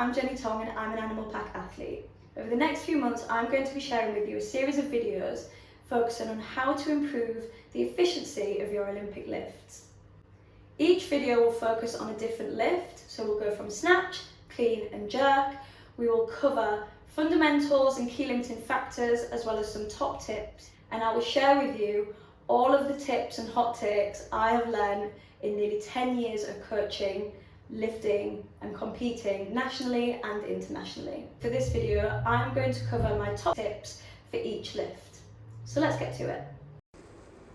I'm Jenny Tong and I'm an animal pack athlete. Over the next few months, I'm going to be sharing with you a series of videos focusing on how to improve the efficiency of your Olympic lifts. Each video will focus on a different lift, so we'll go from snatch, clean and jerk. We will cover fundamentals and key limiting factors as well as some top tips, and I will share with you all of the tips and hot takes I have learned in nearly 10 years of coaching, lifting and competing nationally and internationally. For this video, I'm going to cover my top tips for each lift. So let's get to it.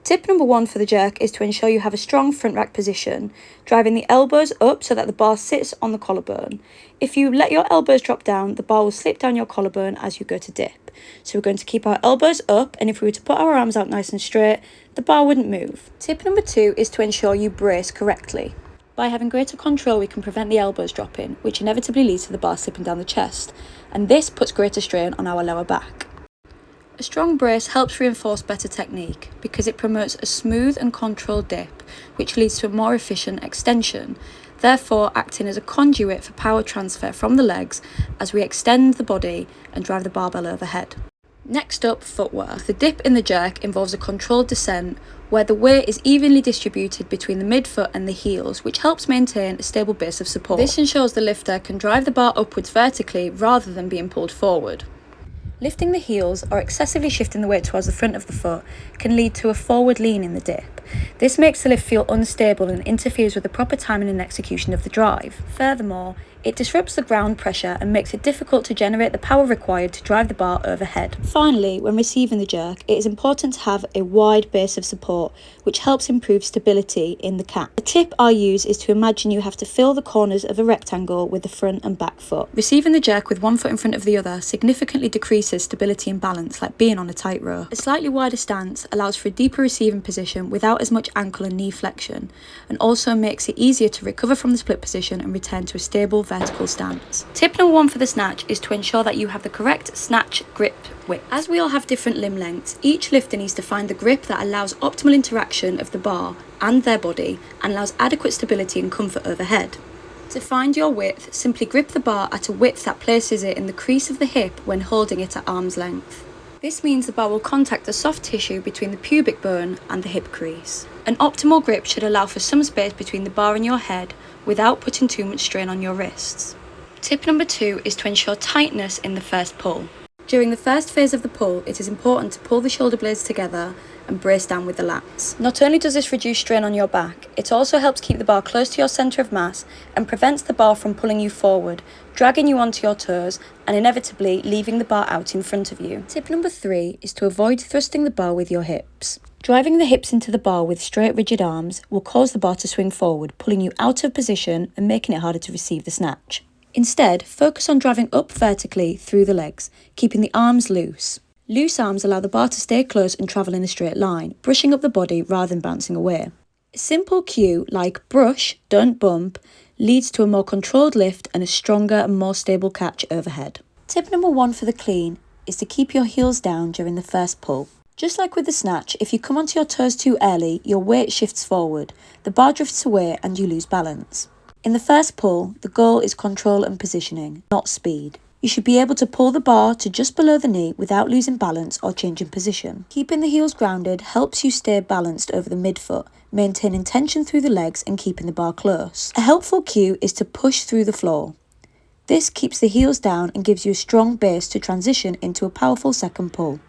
Tip number 1 for the jerk is to ensure you have a strong front rack position, driving the elbows up so that the bar sits on the collarbone. If you let your elbows drop down, the bar will slip down your collarbone as you go to dip. So we're going to keep our elbows up, and if we were to put our arms out nice and straight, the bar wouldn't move. Tip number 2 is to ensure you brace correctly. By having greater control, we can prevent the elbows dropping, which inevitably leads to the bar slipping down the chest, and this puts greater strain on our lower back. A strong brace helps reinforce better technique because it promotes a smooth and controlled dip, which leads to a more efficient extension, therefore acting as a conduit for power transfer from the legs as we extend the body and drive the barbell overhead. Next up, footwork. The dip in the jerk involves a controlled descent where the weight is evenly distributed between the midfoot and the heels, which helps maintain a stable base of support. This ensures the lifter can drive the bar upwards vertically rather than being pulled forward. Lifting the heels or excessively shifting the weight towards the front of the foot can lead to a forward lean in the dip. This makes the lift feel unstable and interferes with the proper timing and execution of the drive. Furthermore, it disrupts the ground pressure and makes it difficult to generate the power required to drive the bar overhead. Finally, when receiving the jerk, it is important to have a wide base of support, which helps improve stability in the catch. The tip I use is to imagine you have to fill the corners of a rectangle with the front and back foot. Receiving the jerk with one foot in front of the other significantly decreases stability and balance, like being on a tightrope. A slightly wider stance allows for a deeper receiving position without as much ankle and knee flexion, and also makes it easier to recover from the split position and return to a stable vertical stance. Tip number 1 for the snatch is to ensure that you have the correct snatch grip width. As we all have different limb lengths, each lifter needs to find the grip that allows optimal interaction of the bar and their body and allows adequate stability and comfort overhead. To find your width, simply grip the bar at a width that places it in the crease of the hip when holding it at arm's length. This means the bar will contact the soft tissue between the pubic bone and the hip crease. An optimal grip should allow for some space between the bar and your head without putting too much strain on your wrists. Tip number 2 is to ensure tightness in the first pull. During the first phase of the pull, it is important to pull the shoulder blades together and brace down with the lats. Not only does this reduce strain on your back, it also helps keep the bar close to your centre of mass and prevents the bar from pulling you forward, dragging you onto your toes and inevitably leaving the bar out in front of you. Tip number 3 is to avoid thrusting the bar with your hips. Driving the hips into the bar with straight, rigid arms will cause the bar to swing forward, pulling you out of position and making it harder to receive the snatch. Instead, focus on driving up vertically through the legs, keeping the arms loose. Loose arms allow the bar to stay close and travel in a straight line, brushing up the body rather than bouncing away. A simple cue like brush, don't bump, leads to a more controlled lift and a stronger and more stable catch overhead. Tip number 1 for the clean is to keep your heels down during the first pull. Just like with the snatch, if you come onto your toes too early, your weight shifts forward, the bar drifts away and you lose balance. In the first pull, the goal is control and positioning, not speed. You should be able to pull the bar to just below the knee without losing balance or changing position. Keeping the heels grounded helps you stay balanced over the midfoot, maintaining tension through the legs and keeping the bar close. A helpful cue is to push through the floor. This keeps the heels down and gives you a strong base to transition into a powerful second pull.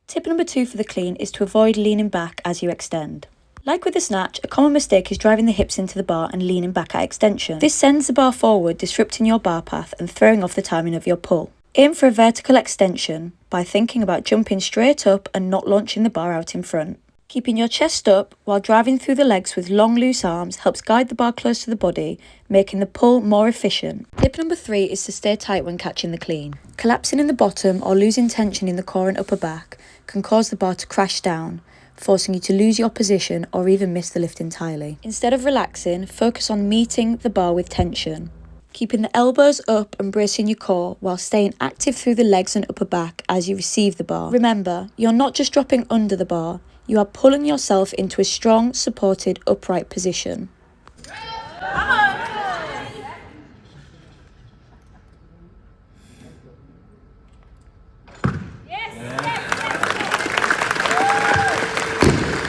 Tip number 2 for the clean is to avoid leaning back as you extend. Like with the snatch, a common mistake is driving the hips into the bar and leaning back at extension. This sends the bar forward, disrupting your bar path and throwing off the timing of your pull. Aim for a vertical extension by thinking about jumping straight up and not launching the bar out in front. Keeping your chest up while driving through the legs with long loose arms helps guide the bar close to the body, making the pull more efficient. Tip number 3 is to stay tight when catching the clean. Collapsing in the bottom or losing tension in the core and upper back can cause the bar to crash down, forcing you to lose your position or even miss the lift entirely. Instead of relaxing, focus on meeting the bar with tension. Keeping the elbows up and bracing your core while staying active through the legs and upper back as you receive the bar. Remember, you're not just dropping under the bar, you are pulling yourself into a strong, supported, upright position. Come on!